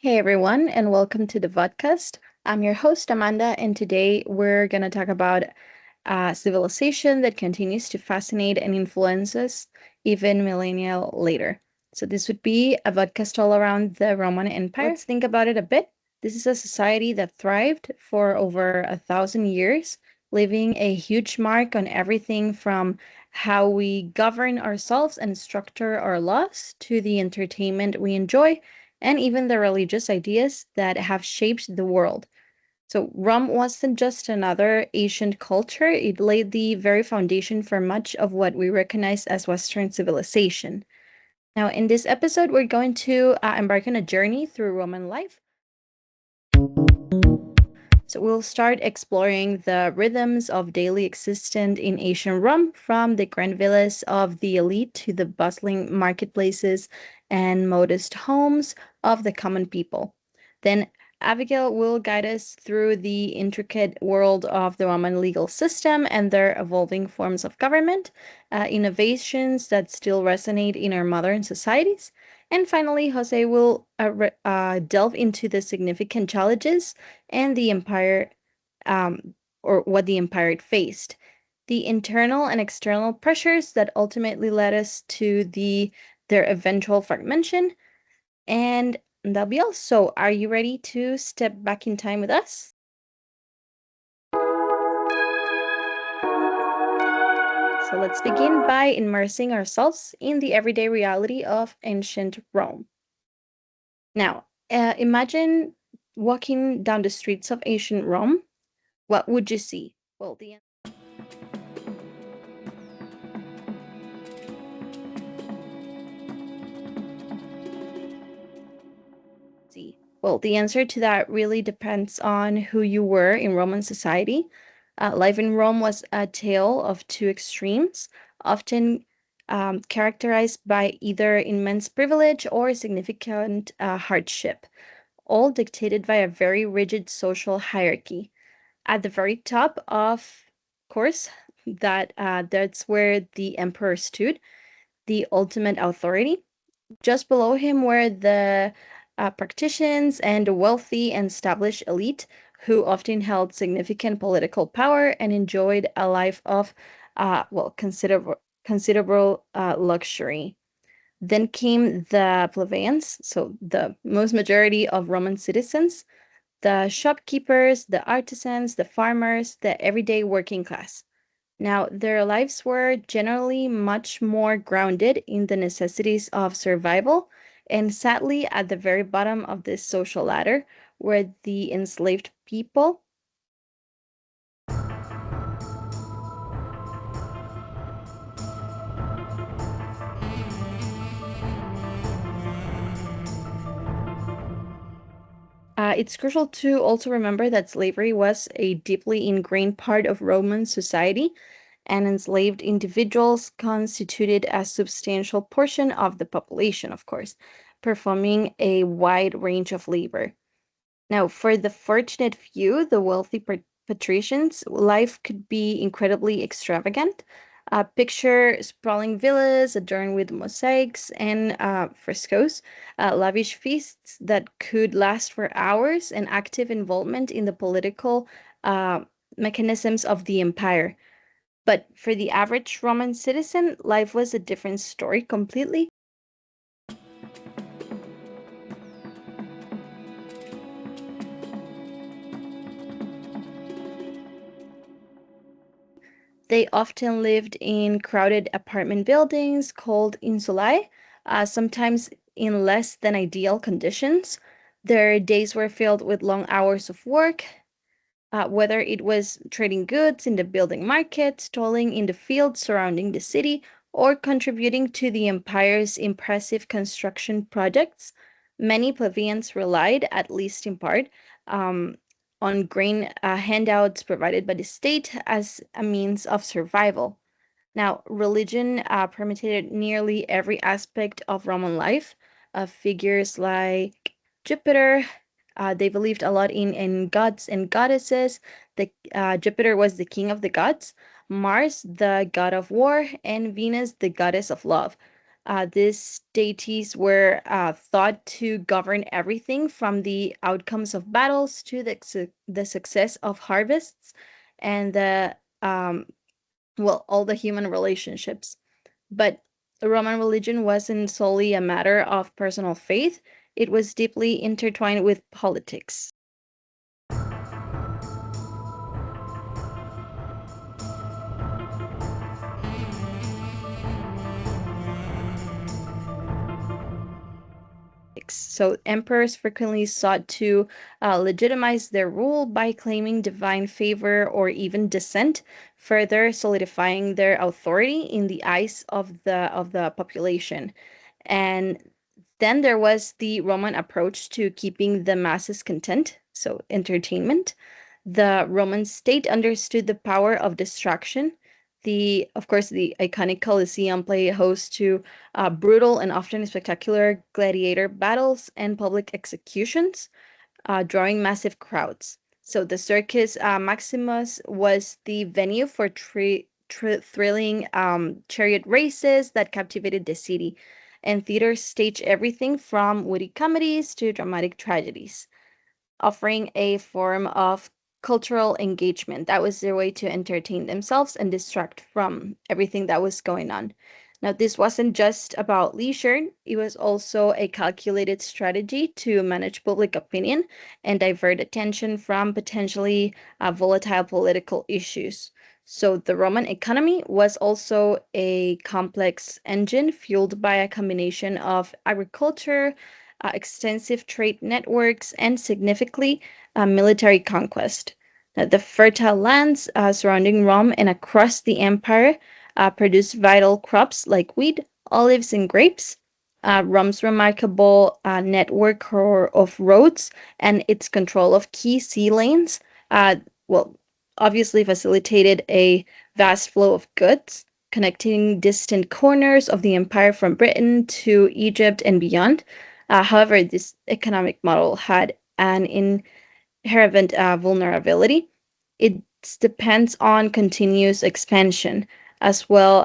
Hey everyone, and welcome to the Vodcast. I'm your host, Amanda, and today we're going to talk about a civilization that continues to fascinate and influence us even millennia later. So, this would be a podcast all around the Roman Empire. Let's think about it a bit. This is a society that thrived for over 1,000 years, leaving a huge mark on everything from how we govern ourselves and structure our laws to the entertainment we enjoy and even the religious ideas that have shaped the world. So, Rome wasn't just another ancient culture, it laid the very foundation for much of what we recognize as Western civilization. Now, in this episode, we're going to embark on a journey through Roman life. So, we'll start exploring the rhythms of daily existence in ancient Rome, from the grand villas of the elite to the bustling marketplaces and modest homes of the common people. Then, Abigail will guide us through the intricate world of the Roman legal system and their evolving forms of government, innovations that still resonate in our modern societies. And finally, Jose will delve into the significant challenges and the empire, or what the empire faced, the internal and external pressures that ultimately led us to their eventual fragmentation, and that'll be all. So, are you ready to step back in time with us? So, let's begin by immersing ourselves in the everyday reality of ancient Rome. Now, imagine walking down the streets of ancient Rome. What would you see? Well, the answer to that really depends on who you were in Roman society. Life in Rome was a tale of two extremes, often characterized by either immense privilege or significant hardship, all dictated by a very rigid social hierarchy. At the very top, of course, that's where the emperor stood, the ultimate authority. Just below him were the practitioners and the wealthy and established elite who often held significant political power and enjoyed a life of, considerable luxury. Then came the plebeians, so the most majority of Roman citizens, the shopkeepers, the artisans, the farmers, the everyday working class. Now, their lives were generally much more grounded in the necessities of survival, and sadly, at the very bottom of this social ladder were the enslaved people. It's crucial to also remember that slavery was a deeply ingrained part of Roman society, and enslaved individuals constituted a substantial portion of the population, of course, performing a wide range of labor. Now, for the fortunate few, the wealthy patricians, life could be incredibly extravagant. Picture sprawling villas adorned with mosaics and frescoes, lavish feasts that could last for hours, and active involvement in the political uh, mechanisms of the empire. But for the average Roman citizen, life was a different story completely. They often lived in crowded apartment buildings called insulae, sometimes in less than ideal conditions. Their days were filled with long hours of work, whether it was trading goods in the building market, toiling in the fields surrounding the city, or contributing to the empire's impressive construction projects. Many plebeians relied, at least in part, um, on grain handouts provided by the state as a means of survival. Now, religion permeated nearly every aspect of Roman life. Figures like Jupiter, they believed a lot in gods and goddesses. Jupiter was the king of the gods, Mars, the god of war, and Venus, the goddess of love. These deities were thought to govern everything from the outcomes of battles to the success of harvests and um, all the human relationships. But the Roman religion wasn't solely a matter of personal faith, it was deeply intertwined with politics. So emperors frequently sought to legitimize their rule by claiming divine favor or even descent, further solidifying their authority in the eyes of the population. And then there was the Roman approach to keeping the masses content, so entertainment. The Roman state understood the power of distraction. Of course, the iconic Colosseum played host to brutal and often spectacular gladiator battles and public executions, drawing massive crowds. So the Circus Maximus was the venue for thrilling chariot races that captivated the city, and theaters staged everything from witty comedies to dramatic tragedies, offering a form of cultural engagement. That was their way to entertain themselves and distract from everything that was going on. Now, this wasn't just about leisure, it was also a calculated strategy to manage public opinion and divert attention from potentially volatile political issues. So, the Roman economy was also a complex engine fueled by a combination of agriculture, extensive trade networks, and significantly military conquest. The fertile lands surrounding Rome and across the empire produced vital crops like wheat, olives, and grapes. Rome's remarkable network of roads and its control of key sea lanes, uh, well, obviously facilitated a vast flow of goods, connecting distant corners of the empire from Britain to Egypt and beyond. However, this economic model had an inherent vulnerability. It depends on continuous expansion as well.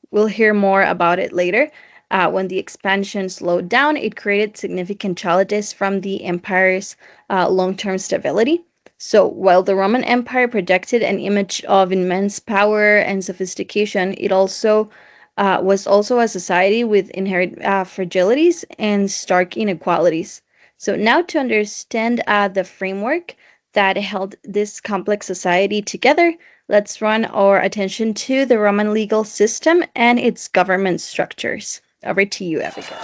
We'll hear more about it later. When the expansion slowed down, it created significant challenges from the empire's long term stability. So, while the Roman Empire projected an image of immense power and sophistication, it also was also a society with inherent fragilities and stark inequalities. So, now to understand the framework that held this complex society together, let's run our attention to the Roman legal system and its government structures. Over to you, Abigail.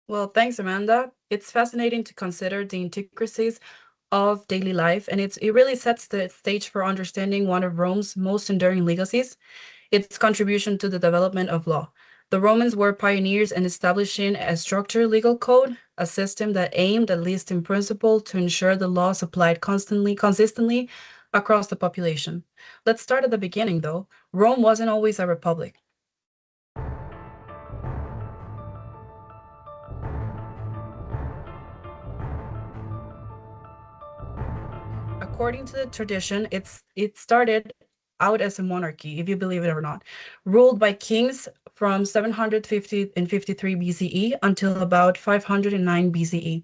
Well, thanks, Amanda. It's fascinating to consider the intricacies of daily life, and it really sets the stage for understanding one of Rome's most enduring legacies, its contribution to the development of law. The Romans were pioneers in establishing a structured legal code, a system that aimed, at least in principle, to ensure the laws applied consistently across the population. Let's start at the beginning, though. Rome wasn't always a republic. According to the tradition, it started out as a monarchy, if you believe it or not, ruled by kings from 750 and 53 BCE until about 509 BCE.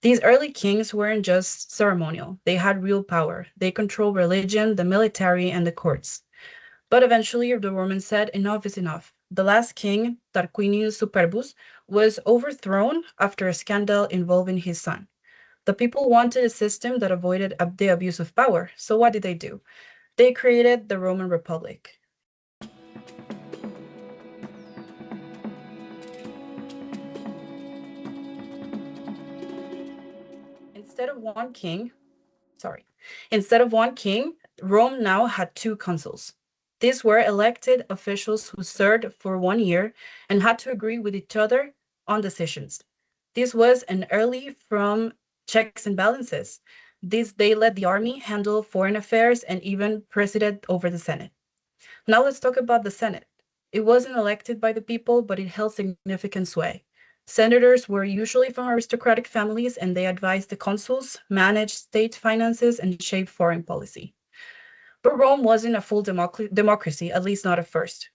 These early kings weren't just ceremonial, they had real power. They controlled religion, the military, and the courts. But eventually, the Romans said enough is enough. The last king, Tarquinius Superbus, was overthrown after a scandal involving his son. The people wanted a system that avoided the abuse of power. So what did they do? They created the Roman Republic. Instead of one king, sorry, instead of one king, Rome now had two consuls. These were elected officials who served for 1 year and had to agree with each other on decisions. This was an early from checks and balances. They let the army handle foreign affairs and even president over the Senate. Now let's talk about the Senate. It wasn't elected by the people, but it held significant sway. Senators were usually from aristocratic families and they advised the consuls, managed state finances, and shaped foreign policy. But Rome wasn't a full democracy, at least not at first.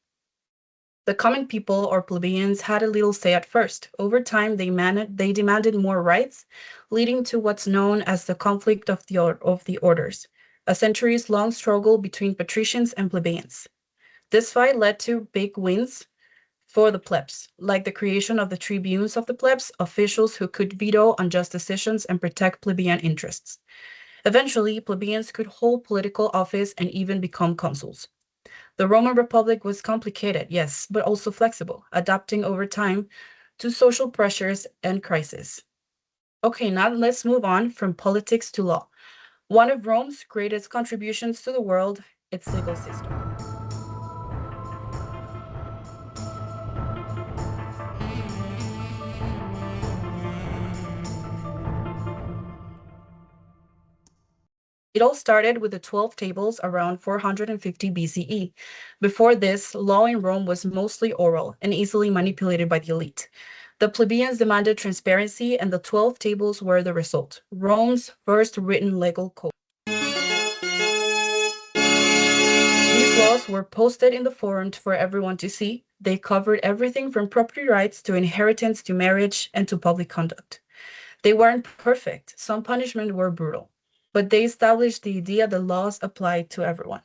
The common people or plebeians had a little say at first. Over time, they demanded more rights, leading to what's known as the conflict of the orders, a centuries-long struggle between patricians and plebeians. This fight led to big wins for the plebs, like the creation of the tribunes of the plebs, officials who could veto unjust decisions and protect plebeian interests. Eventually, plebeians could hold political office and even become consuls. The Roman Republic was complicated, yes, but also flexible, adapting over time to social pressures and crises. Okay, now let's move on from politics to law. One of Rome's greatest contributions to the world, its legal system. It all started with the 12 tables around 450 BCE. Before this, law in Rome was mostly oral and easily manipulated by the elite. The plebeians demanded transparency, and the 12 tables were the result. Rome's first written legal code. These laws were posted in the forum for everyone to see. They covered everything from property rights to inheritance to marriage and to public conduct. They weren't perfect. Some punishments were brutal, but they established the idea that laws applied to everyone.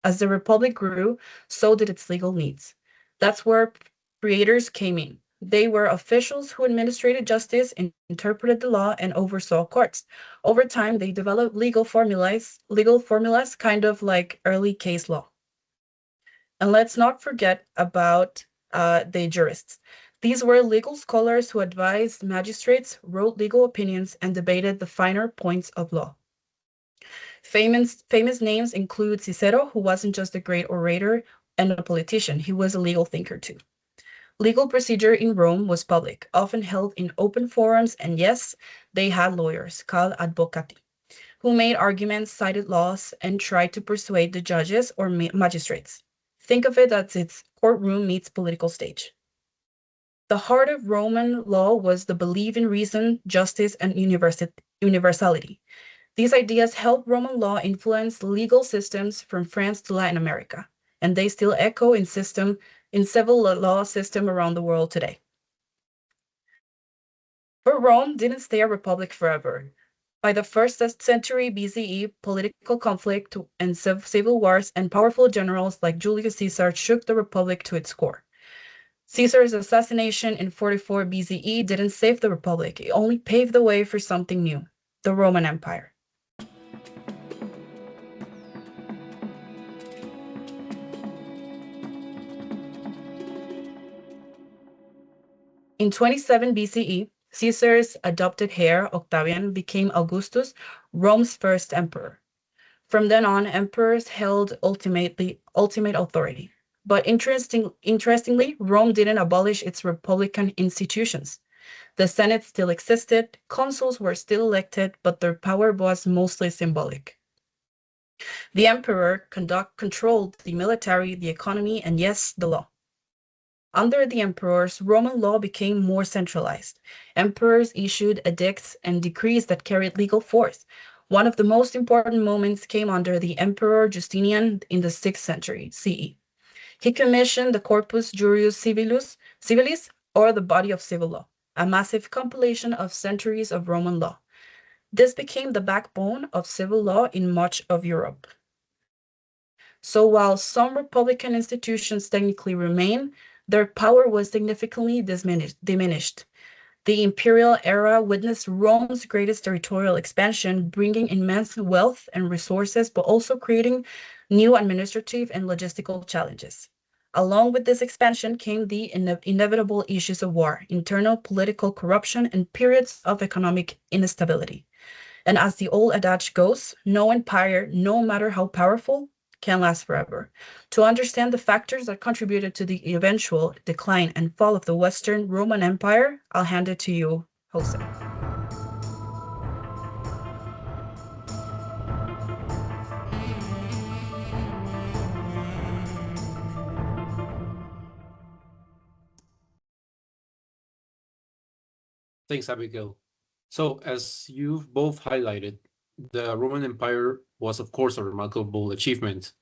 As the Republic grew, so did its legal needs. That's where creators came in. They were officials who administrated justice, interpreted the law, and oversaw courts. Over time, they developed legal formulas, kind of like early case law. And let's not forget about the jurists. These were legal scholars who advised magistrates, wrote legal opinions, and debated the finer points of law. Famous names include Cicero, who wasn't just a great orator and a politician, he was a legal thinker too. Legal procedure in Rome was public, often held in open forums, and yes, they had lawyers, called advocati, who made arguments, cited laws, and tried to persuade the judges or magistrates. Think of it as its courtroom meets political stage. The heart of Roman law was the belief in reason, justice, and universality. These ideas helped Roman law influence legal systems from France to Latin America, and they still echo in civil law system around the world today. But Rome didn't stay a republic forever. By the first century BCE, political conflict and civil wars and powerful generals like Julius Caesar shook the republic to its core. Caesar's assassination in 44 BCE didn't save the republic, it only paved the way for something new, the Roman Empire. In 27 BCE, Caesar's adopted heir, Octavian, became Augustus, Rome's first emperor. From then on, emperors held ultimate authority. But interestingly, Rome didn't abolish its republican institutions. The Senate still existed, consuls were still elected, but their power was mostly symbolic. The emperor controlled the military, the economy, and yes, the law. Under the emperors, Roman law became more centralized. Emperors issued edicts and decrees that carried legal force. One of the most important moments came under the Emperor Justinian in the 6th century CE. He commissioned the Corpus Juris Civilis, or the body of civil law, a massive compilation of centuries of Roman law. This became the backbone of civil law in much of Europe. So while some republican institutions technically remain, their power was significantly diminished. The imperial era witnessed Rome's greatest territorial expansion, bringing immense wealth and resources, but also creating new administrative and logistical challenges. Along with this expansion came the inevitable issues of war, internal political corruption, and periods of economic instability. And as the old adage goes, no empire, no matter how powerful, can last forever. To understand the factors that contributed to the eventual decline and fall of the Western Roman Empire, I'll hand it to you, Jose. Thanks, Abigail. So, as you've both highlighted, the Roman Empire was, of course, a remarkable achievement.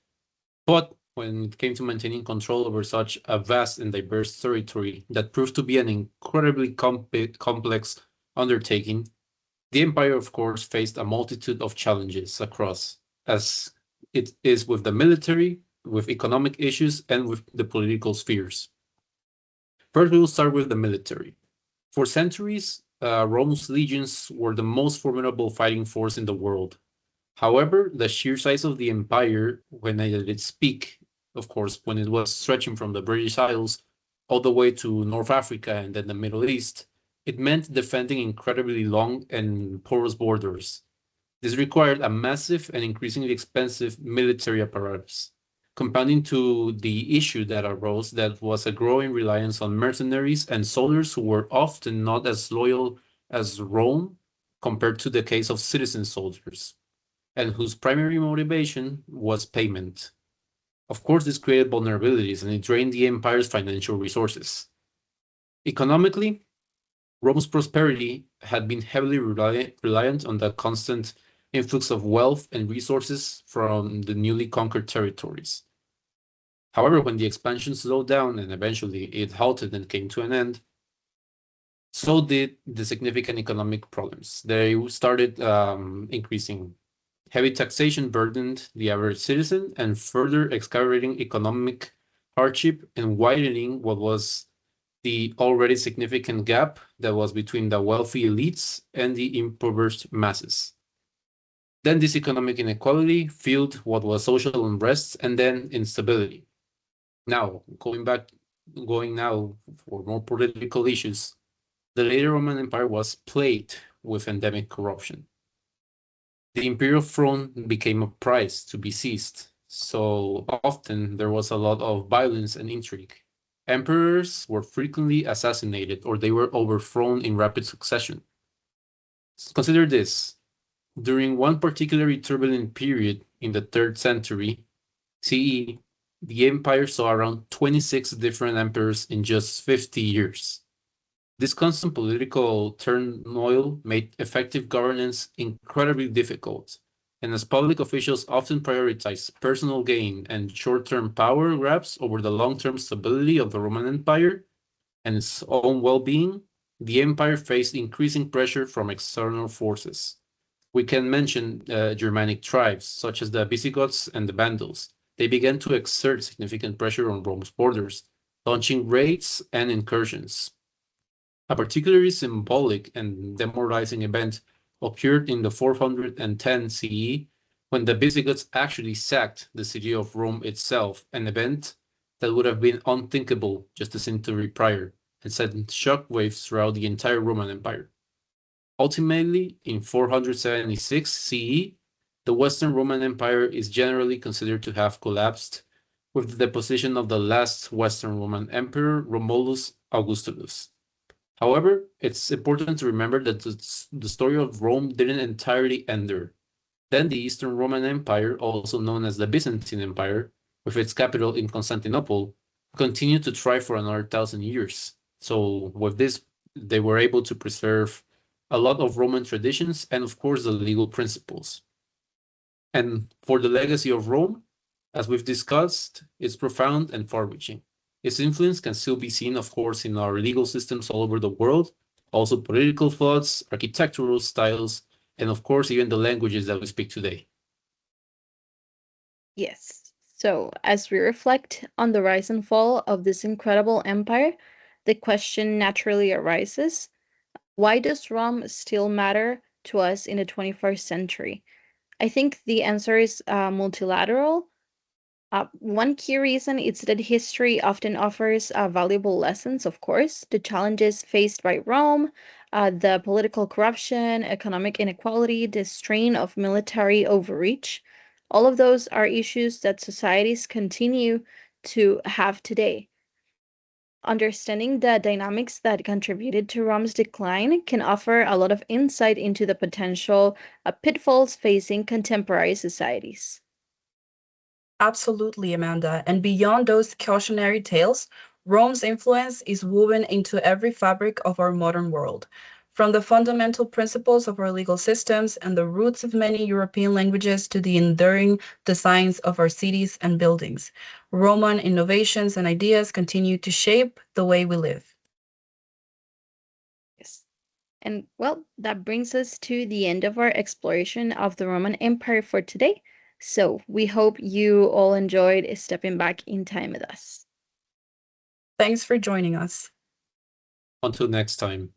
But when it came to maintaining control over such a vast and diverse territory that proved to be an incredibly complex undertaking, the empire, of course, faced a multitude of challenges across, as it is with the military, with economic issues, and with the political spheres. First, we will start with the military. For centuries, Rome's legions were the most formidable fighting force in the world. However, the sheer size of the empire, when at its peak, of course, when it was stretching from the British Isles all the way to North Africa and then the Middle East, it meant defending incredibly long and porous borders. This required a massive and increasingly expensive military apparatus, compounding to the issue that arose that was a growing reliance on mercenaries and soldiers who were often not as loyal as Rome compared to the case of citizen soldiers, and whose primary motivation was payment. Of course, this created vulnerabilities and it drained the empire's financial resources. Economically, Rome's prosperity had been heavily reliant on the constant influx of wealth and resources from the newly conquered territories. However, when the expansion slowed down and eventually it halted and came to an end, so did the significant economic problems. They started increasing. Heavy taxation burdened the average citizen and further exacerbating economic hardship and widening what was the already significant gap that was between the wealthy elites and the impoverished masses. Then this economic inequality fueled what was social unrest and then instability. Now, going now for more political issues, the later Roman Empire was plagued with endemic corruption. The imperial throne became a prize to be seized, so often there was a lot of violence and intrigue. Emperors were frequently assassinated or they were overthrown in rapid succession. Consider this. During one particularly turbulent period in the 3rd century CE, the empire saw around 26 different emperors in just 50 years. This constant political turmoil made effective governance incredibly difficult, and as public officials often prioritized personal gain and short-term power grabs over the long-term stability of the Roman Empire and its own well-being, the empire faced increasing pressure from external forces. We can mention Germanic tribes, such as the Visigoths and the Vandals. They began to exert significant pressure on Rome's borders, launching raids and incursions. A particularly symbolic and demoralizing event occurred in the 410 CE when the Visigoths actually sacked the city of Rome itself, an event that would have been unthinkable just a century prior and sent shockwaves throughout the entire Roman Empire. Ultimately, in 476 CE, the Western Roman Empire is generally considered to have collapsed with the deposition of the last Western Roman Emperor, Romulus Augustulus. However, it's important to remember that the story of Rome didn't entirely end there. Then the Eastern Roman Empire, also known as the Byzantine Empire, with its capital in Constantinople, continued to thrive for another 1,000 years. So with this, they were able to preserve a lot of Roman traditions and, of course, the legal principles. And for the legacy of Rome, as we've discussed, it's profound and far-reaching. Its influence can still be seen, of course, in our legal systems all over the world, also political thoughts, architectural styles, and of course, even the languages that we speak today. Yes. So, as we reflect on the rise and fall of this incredible empire, the question naturally arises, why does Rome still matter to us in the 21st century? I think the answer is multilateral. One key reason is that history often offers valuable lessons, of course. The challenges faced by Rome, the political corruption, economic inequality, the strain of military overreach. All of those are issues that societies continue to have today. Understanding the dynamics that contributed to Rome's decline can offer a lot of insight into the potential pitfalls facing contemporary societies. Absolutely, Amanda. And beyond those cautionary tales, Rome's influence is woven into every fabric of our modern world. From the fundamental principles of our legal systems and the roots of many European languages to the enduring designs of our cities and buildings, Roman innovations and ideas continue to shape the way we live. Yes. And well, that brings us to the end of our exploration of the Roman Empire for today. So we hope you all enjoyed stepping back in time with us. Thanks for joining us. Until next time.